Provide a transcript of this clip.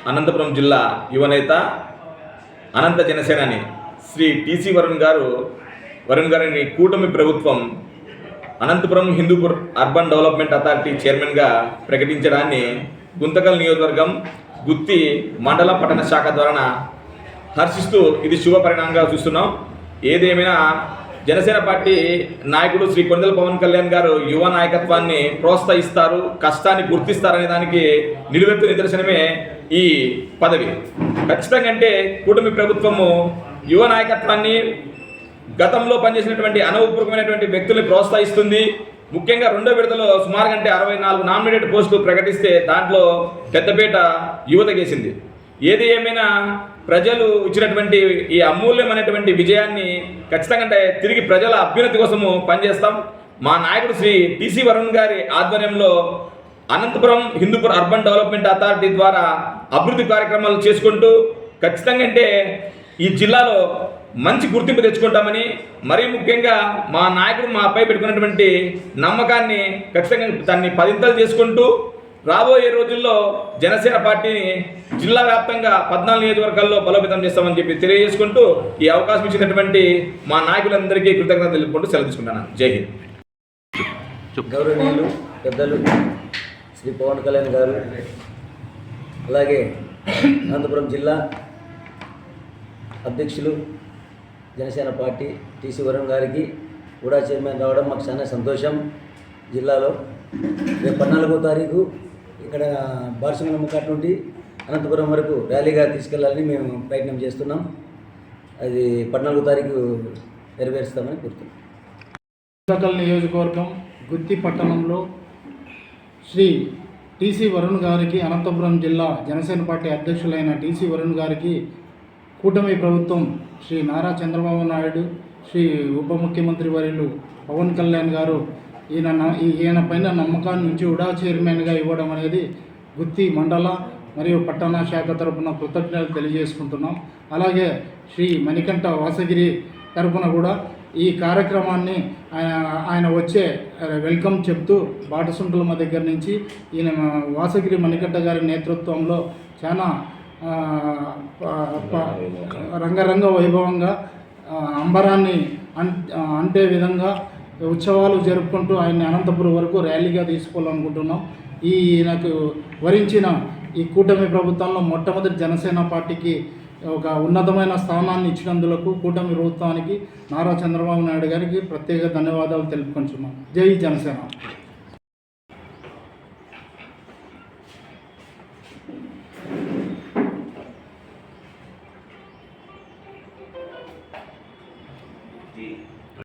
అనంతపురం జిల్లా యువనేత అనంత జనసేనాని శ్రీ టీసీ వరుణ్ గారిని కూటమి ప్రభుత్వం Anantapuram Hindupur urban development authority చైర్మన్గా ప్రకటించడాన్ని గుంతకల్ నియోజకవర్గం గుత్తి మండల పట్టణ శాఖ ద్వారా హర్షిస్తూ ఇది శుభ పరిణామంగా చూస్తున్నాం. ఏదేమైనా జనసేన పార్టీ నాయకుడు శ్రీ కొండల పవన్ కళ్యాణ్ గారు యువ నాయకత్వాన్ని ప్రోత్సహిస్తారు, కష్టాన్ని గుర్తిస్తారనే దానికి నిలువెత్తు నిదర్శనమే ఈ పదవి. ఖచ్చితంగా అంటే కూటమి ప్రభుత్వము యువ నాయకత్వాన్ని గతంలో పనిచేసినటువంటి అనుభవపూర్వకమైనటువంటి వ్యక్తుల్ని ప్రోత్సహిస్తుంది. ముఖ్యంగా రెండో విడతలో సుమారు 64 నామినేటెడ్ పోస్టులు ప్రకటిస్తే దాంట్లో పెద్దపేట యువతకేసింది. ఏది ఏమైనా ప్రజలు ఇచ్చినటువంటి ఈ అమూల్యమైనటువంటి విజయాన్ని ఖచ్చితంగా తిరిగి ప్రజల అభ్యున్నతి కోసము పనిచేస్తాం. మా నాయకుడు శ్రీ టీసీ వరుణ్ గారి ఆధ్వర్యంలో Anantapuram Hindupur urban development authority ద్వారా అభివృద్ధి కార్యక్రమాలు చేసుకుంటూ ఖచ్చితంగా అంటే ఈ జిల్లాలో మంచి గుర్తింపు తెచ్చుకుంటామని, మరీ ముఖ్యంగా మా నాయకుడు మాపై పెట్టుకున్నటువంటి నమ్మకాన్ని ఖచ్చితంగా దాన్ని పదింతలు చేసుకుంటూ రాబోయే రోజుల్లో జనసేన పార్టీని జిల్లా వ్యాప్తంగా 14 నియోజకవర్గాల్లో బలోపేతం చేస్తామని చెప్పి తెలియజేసుకుంటూ ఈ అవకాశం ఇచ్చినటువంటి మా నాయకులందరికీ కృతజ్ఞతలు తెలుపుకుంటూ సెలవు తీసుకుంటున్నాను. జై హింద్. గౌరవనీయులు పెద్దలు శ్రీ పవన్ కళ్యాణ్ గారు, అలాగే అనంతపురం జిల్లా అధ్యక్షులు జనసేన పార్టీ టీసీ వరుణ్ గారికి కూడా చైర్మన్ రావడం మాకు చాలా సంతోషం. జిల్లాలో రేపు 14వ తారీఖు ఇక్కడ బార్సింగల ముఖాట్ నుండి అనంతపురం వరకు ర్యాలీగా తీసుకెళ్లాలని మేము ప్రయత్నం చేస్తున్నాం. అది 14వ తారీఖు నెరవేరుస్తామని కోరుతున్నాం. గుంతకల్ నియోజకవర్గం గుత్తి పట్టణంలో శ్రీ టీసీ వరుణ్ గారికి, అనంతపురం జిల్లా జనసేన పార్టీ అధ్యక్షులైన టీసీ వరుణ్ గారికి కూటమి ప్రభుత్వం శ్రీ నారా చంద్రబాబు నాయుడు, శ్రీ ఉప ముఖ్యమంత్రి వర్యులు పవన్ కళ్యాణ్ గారు ఈయన పైన నమ్మకాన్ని నుంచి ఉడా చైర్మన్గా ఇవ్వడం అనేది గుత్తి మండల మరియు పట్టణ శాఖ తరపున కృతజ్ఞతలు తెలియజేసుకుంటున్నాం. అలాగే శ్రీ మణికంఠ వాసగిరి తరపున కూడా ఈ కార్యక్రమాన్ని ఆయన వచ్చే వెల్కమ్ చెప్తూ బాటసుంటులమ్మ దగ్గర నుంచి ఈయన వాసగిరి మణికంఠ గారి నేతృత్వంలో చాలా రంగరంగ వైభవంగా అంబరాన్ని అంటే విధంగా ఉత్సవాలు జరుపుకుంటూ ఆయన్ని అనంతపురం వరకు ర్యాలీగా తీసుకోవాలనుకుంటున్నాం. నాకు వరించిన ఈ కూటమి ప్రభుత్వంలో మొట్టమొదటి జనసేన పార్టీకి ఒక ఉన్నతమైన స్థానాన్ని ఇచ్చినందులకు కూటమి ప్రభుత్వానికి నారా చంద్రబాబు నాయుడు గారికి ప్రత్యేక ధన్యవాదాలు తెలుపుకుంటున్నాం. జై జనసేన.